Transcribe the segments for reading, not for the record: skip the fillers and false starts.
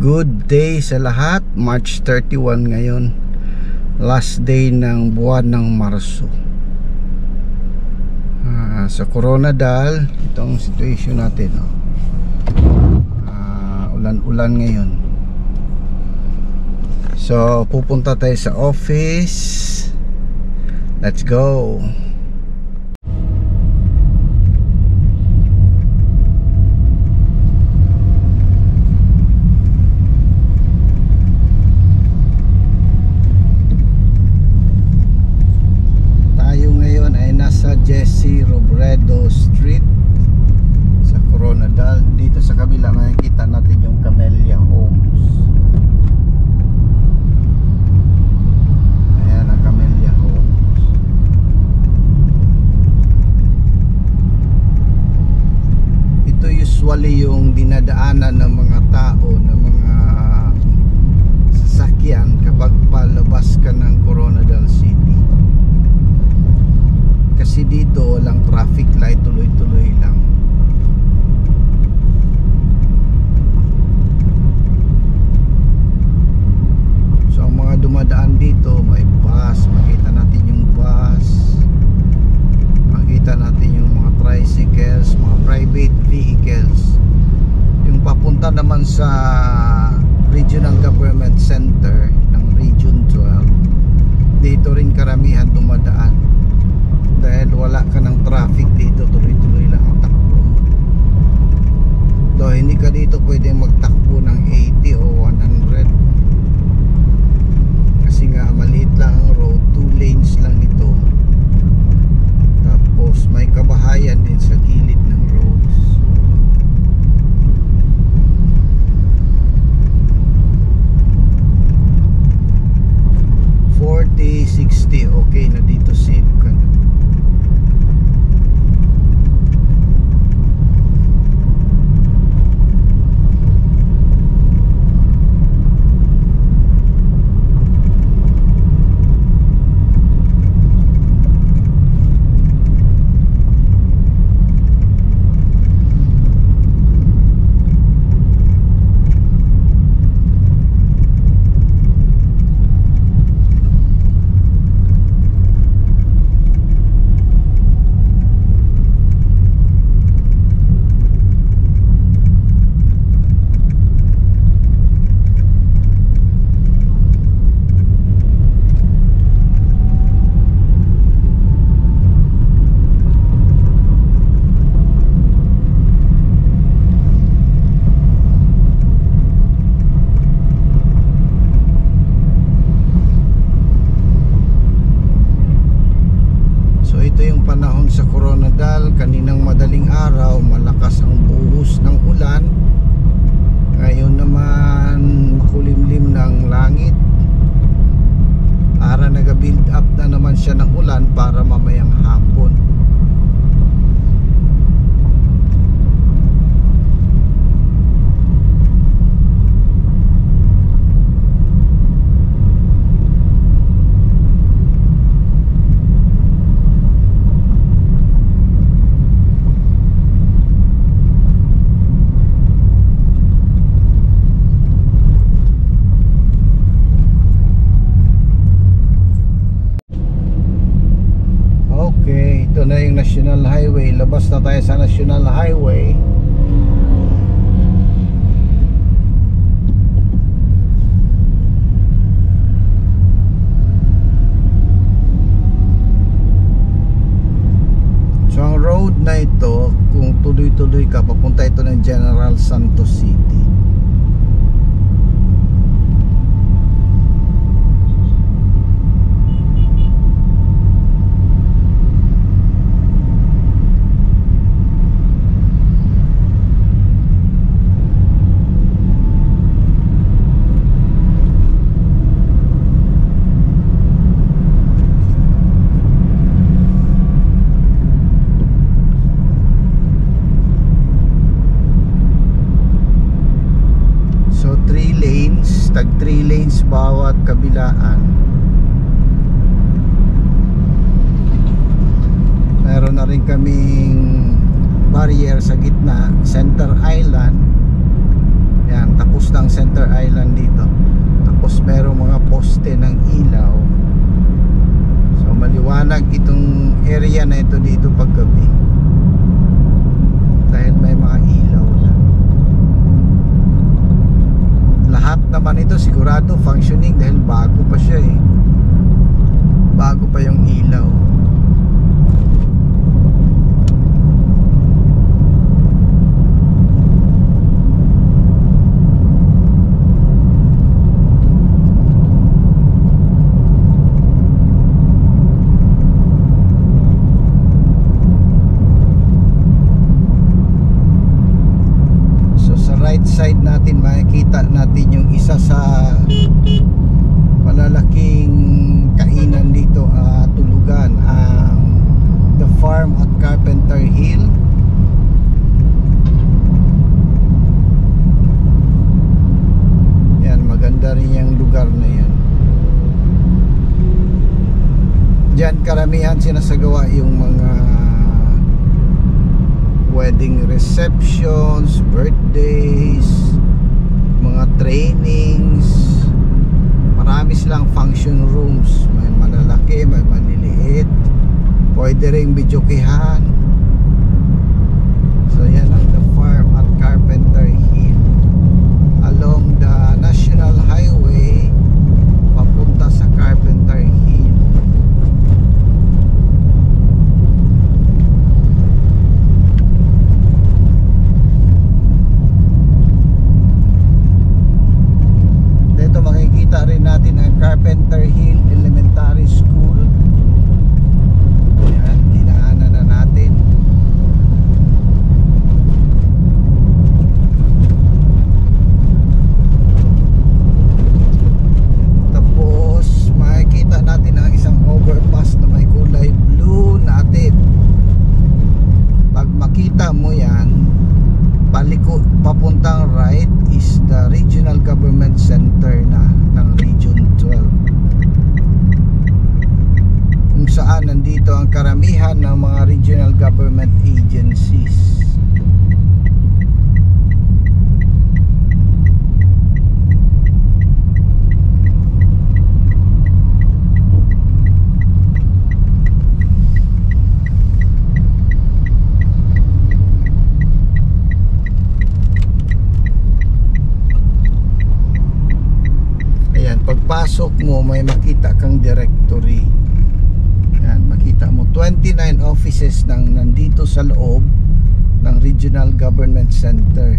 Good day sa lahat. March 31 ngayon, last day ng buwan ng Marso. Sa Coronadal, itong situation natin, ulan-ulan ngayon. So pupunta tayo sa office. Let's go. Jesse Robredo Street sa Coronadal. Dito sa kabila makikita natin yung Camellia Homes. Ayan ang Camellia Homes. Ito usually yung dinadaanan ng mga tao, ng mga sasakyan kapag palabas ka ng Coronadal City. Kasi dito walang traffic light, tuloy-tuloy lang. So ang mga dumadaan dito, may bus, makita natin yung bus, makita natin yung mga tricycles, mga private vehicles. Yung papunta naman sa Regional Government Center ng Region 12, dito rin karamihan dumadaan. Dahil wala ka ng traffic dito, tuloy-tuloy lang ang takbo. So hindi ka dito pwede magtakbo ng 80 o 100 kasi nga maliit lang ang road, 2 lanes lang ito. Tapos may kabahayan din sa gilid ng roads. $40, $60, okay na dito, safe ka na. Sa Coronadal, kaninang madaling araw malakas ang buhos ng ulan. Ngayon naman makulimlim ng langit. Para nag-build up na naman siya ng ulan para mamayang hapon. Ito na yung National Highway. Labas na tayo sa National Highway. So ang road na ito, kung tuloy-tuloy ka, papunta ito ng General Santos City. Tag 3 lanes bawat kabilaan. Meron na rin kaming barrier sa gitna, center island. Yan, tapos ng Center Island dito. Tapos merong mga poste ng ilaw. So maliwanag itong area na ito dito paggabi, dahil may mga ilaw na. Lahat naman ito sigurado functioning dahil bago pa siya eh. Bago pa yung ilaw. Right side natin makikita natin yung isa sa malalaking kainan dito, tulugan, The Farm at Carpenter Hill. Yan, maganda rin yung lugar na yan. Diyan karamihan sinasagawa yung mga wedding receptions, birthdays, mga trainings. Marami silang function rooms. May malalaki, may maliliit. Pwede rin videokehan. So yan ang The Farm at Carpenter Hill, along the National Highway papunta sa Carpenter Hill. Makikita rin natin ang Carpenter Hill Elementary School. Ayan, dinaanan na natin. Tapos makikita natin ang isang overpass na may kulay blue natin. Pag makita mo yan, paliko papuntang right is the Regional Government Center ng Region 12, kung saan nandito ang karamihan ng mga regional government agencies. Pagpasok mo may makita kang directory. Yan, makita mo 29 offices nandito sa loob ng Regional Government Center.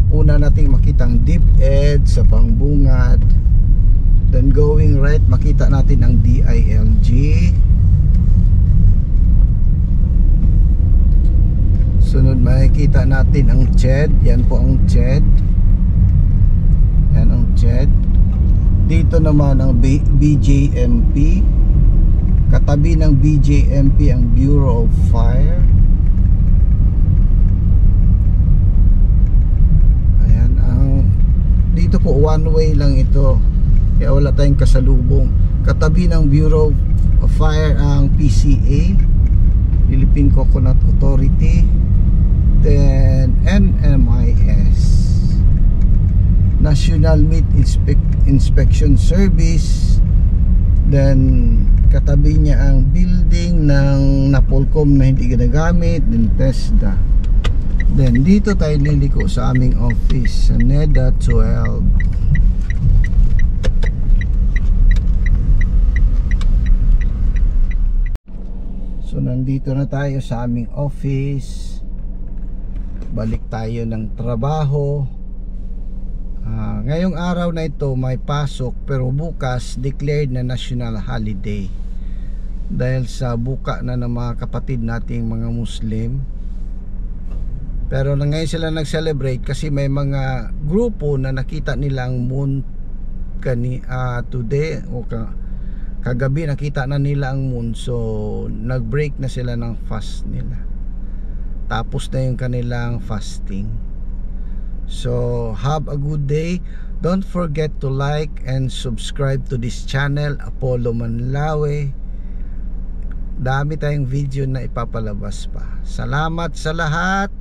Una nating makita ang DepEd sa Pangbungad. Then going right, makita natin ang DILG. Sunod makikita natin ang CHED. Yan po ang CHED. Yan ang CHED. Dito naman ang BJMP. Katabi ng BJMP ang Bureau of Fire. Ayan, dito po one way lang ito, kaya wala tayong kasalubong. Katabi ng Bureau of Fire ang PCA, Philippine Coconut Authority. Then NMIS, National Meat Inspection Service. Then katabi niya ang building ng Napolcom na hindi ginagamit, then TESDA. Then dito tayo liliko sa aming office sa NEDA 12. So nandito na tayo sa aming office. Balik tayo ng trabaho. Ngayong araw na ito may pasok, pero bukas declared na national holiday dahil sa buka na ng mga kapatid nating mga Muslim. Pero ngayon sila nag-celebrate kasi may mga grupo na nakita nilang moon today o kagabi nakita na nila ang moon, so nag-break na sila ng fast nila. Tapos na yung kanilang fasting. So have a good day. Don't forget to like and subscribe to this channel, Apollo Manlawe. Dami tayong video na ipapalabas pa. Salamat sa lahat.